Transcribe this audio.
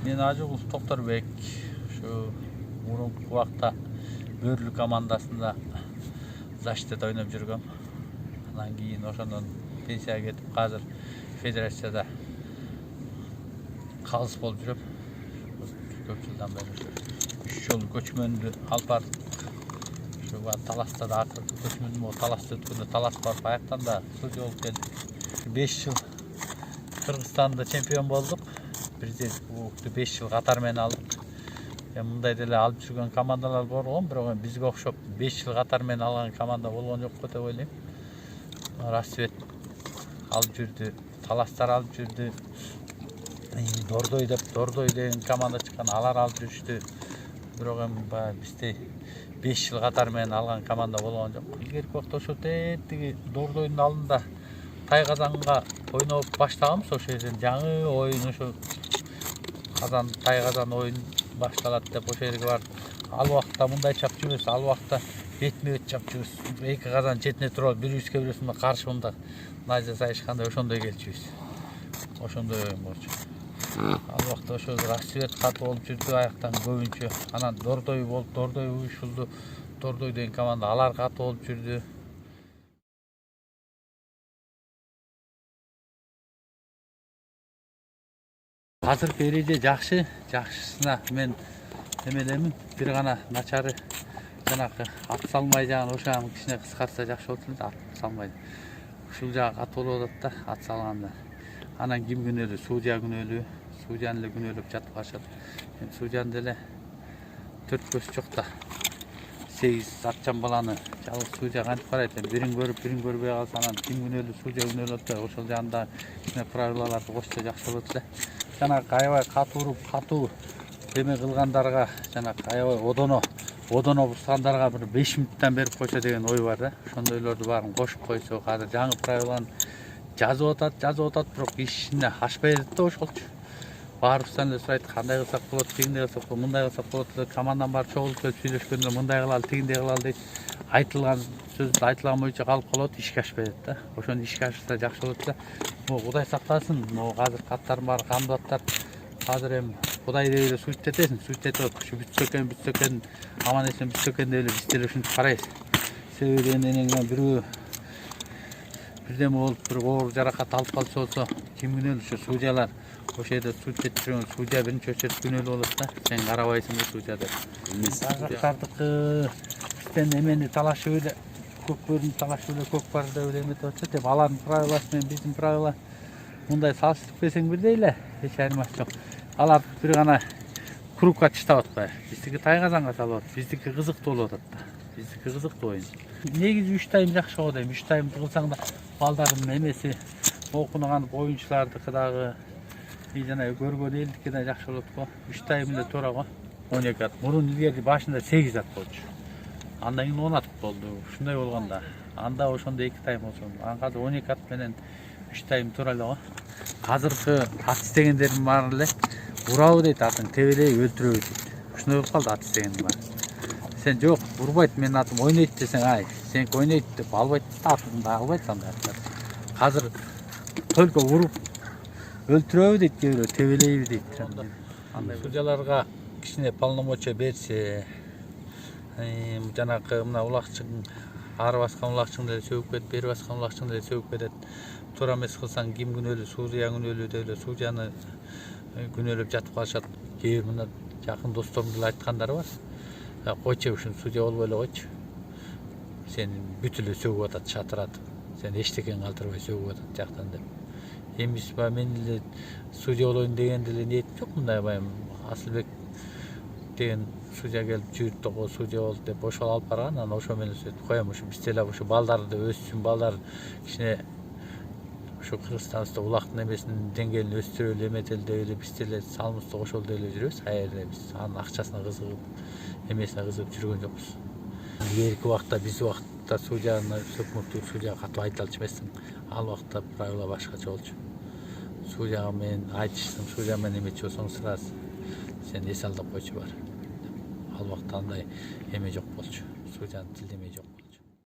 Мен Ажыгул Токторбек, şu murunku убакта Бөрлү командасында защитада ойноп жүргөм. Анан кийин ошондон пенсияга кетип, азыр федерацияда калыс болуп жүрөм. Көп жылдан бери 3 жол көчмөндү алып бардык. Şu Таласта да акыркы көчмөндү Таласта өткөндө Талас барып аяктанда судья болуп келдик. 5 жыл Кыргызстанда чемпион болдук. Президент кубокты 5 жыл катар менен алдык. Мындай деле алып жүргөн командалар болгон, бирок бизге окшоп 5 жыл катар менен алган команда болгон жок го деп ойлойм. Рассвет алып жүрдү, Таластар алып жүрдү. Дордой деген команда чыккан, алар алып жүрүштү. Бирок бизде 5 жыл катар менен алган команда болгон жок. Илгерки убакта ошо тетиги Дордойдун алдында Тайгазанга ойноп баштаганбыз. Ошол жерден жаңы оюн ошо Казан Тайгазан оюн башталат деп ошол жерге барып, ал убакта мындай чап жүрөбүз, ал убакта бетме бет чап жүрөбүз. Эки казан четине туруп, бирибизге бирөөсүнө каршы мындай найза сайышкандай ошондой келчүбүз. Ошондой оюн болчу. Ал убакта ошо Рассвет катуу болуп жүрдү аяктан көбүнчө. Анан Дордой болуп, Дордой уюшулду. Дордой деген команда алар катуу болуп жүрдү. Азыркы эреже жакшы, жакшысына мен эмелемин. Бир гана начары жанакы ат салмай жагын ошоны кичине кыскартса жакшы болот эле, ат салмай. Ушул жагы катуу болуп атат да, ат салганда. Анан ким күнөөлүү? Судья күнөөлүү. Судьяны эле күнөөлөп жатып калышат. Судьяны деле 4 көз жок да. 8 атчан баланы жалгыз судья кантип карайт? Бирин көрүп, бирин көрбөй калса анан ким күнөөлүү? Судья күнөөлөт да. Ошол жагында кичине правилаларды кошсо жакшы болот эле. Жанагы аябай катуу эме кылгандарга, жанагы аябай одоно бузгандарга бир 5 мүнөттөн берип койсо деген ой бар да. Ошондойлорду баарын кошуп койсо, азыр жаңы правиланы жазып атат, бирок ишине ашпай атат да ошолчу. Баарыбыздан эле сурайт, кандай кылсак болот, тигиндей кылсак болот, мындай кылсак болот деп командадан баары чогулуп келип сүйлөшкөндө мындай кылалы, тигиндей кылалы дейт. Айтылган сөз айтылган боюнча калып калат, ишке ашпай атат да. Ошону ишке ашырса жакшы болот эле. Кудай сактасын, азыр каттардын баары кандып атат. Азыр эми Кудай деп эле суйт этесиң, суйт этип атып, ушу бүтсө экен, аман эсен бүтсө экен деп эле биз деле ушинтип карайбыз. Себеби энеңден бирөө бирдеме болуп, бир оор жаракат алып калса болсо, ким күнөөлүү? Ошо судьялар. Ошол жерде суд этип жүргөн судья биринчи очередь күнөөлүү болот да. Сен карабайсыңбы судья деп. Казактардыкы бизден эмени талашып эле, көкбөрүнү талашып эле көк бар деп эле эметип атышат. Эми алардын правиласы менен биздин правила мындай салыштырып келсең бирдей эле, эч айырмасы жок. Алар бир гана кругка таштап атпайбы? Биздики Тайгазанга салып атат, биздики кызыктуу болуп атат да. Биздики кызыктуу оюн. Негизи 3 тайм жакшы го дейм. 3 тайм кылсаң да балдардын эмеси, окунган оюнчулардыкы дагы жана көргөн элдики да жакшы болот го. 3 тайм эле туура го. 12 ат. Мурун илгери башында 8 ат болчу. Андан кийин 10 ат болду. Ушундай болгондо. Анда ошондо 2 тайм болсо, азыр 12 ат менен 3 тайм туура эле го. Азыркы ат истегендердин баары эле урабы дейт, атын тебелей өлтүрөбү дейт. Ушундай болуп калды ат истегендин баары. Сен жок, урбайт, менин атым ойнойт десең, ай, сеники ойнойт деп албайт, атыңды албайт андай аттар. Азыр только уруп өлтүрөбү дейт, кээ бирөө тебелейби дейт. Андай судьяларга кичине полномочия берсе, жанакы мына улакчың, ары баскан улакчың деле сөгүп кетет, бери баскан улакчың деле сөгүп кетет. Туура эмес кылсаң ким күнөөлүү? Судья күнөөлүү деп эле судьяны күнөөлөп жатып калышат. Кээ бир мына жакын досторум деле айткандар бар. Койчу, ушун судья болбой эле койчу. Сен бүт эле сөгүп атат, шатыратып. Сен эчтекени калтырбай сөгүп атат жактан деп. Эми биз мен эле судья болоюн деген деле ниетим жок. Мындай баягы Асылбек деген судья келип жүрүп того судья болду деп ошол алып барган. Анан ошо менен сөйтүп коем, ушу биз деле ушу балдарды өссүн, балдар кичине ушу Кыргызстаныбызда улактын эмесинин деңгээлин өстүрөлү, эметели деп эле биз деле салымыбызды кошолу деп эле жүрөбүз. Аябай биз анын акчасына кызыгып, эмесине кызыгып жүргөн жокпуз. Эрки убакта биз убакта судьяны өкмөттүү судья катуу айта алчу эмессиң. Ал убакта правила башкача болчу. Судьяга менен айтышсың, судья менен эметчи болсоң сразу сен эс алдап койчу бар. Ал убакта андай эме жок болчу. Судьянын тилдемеи жок.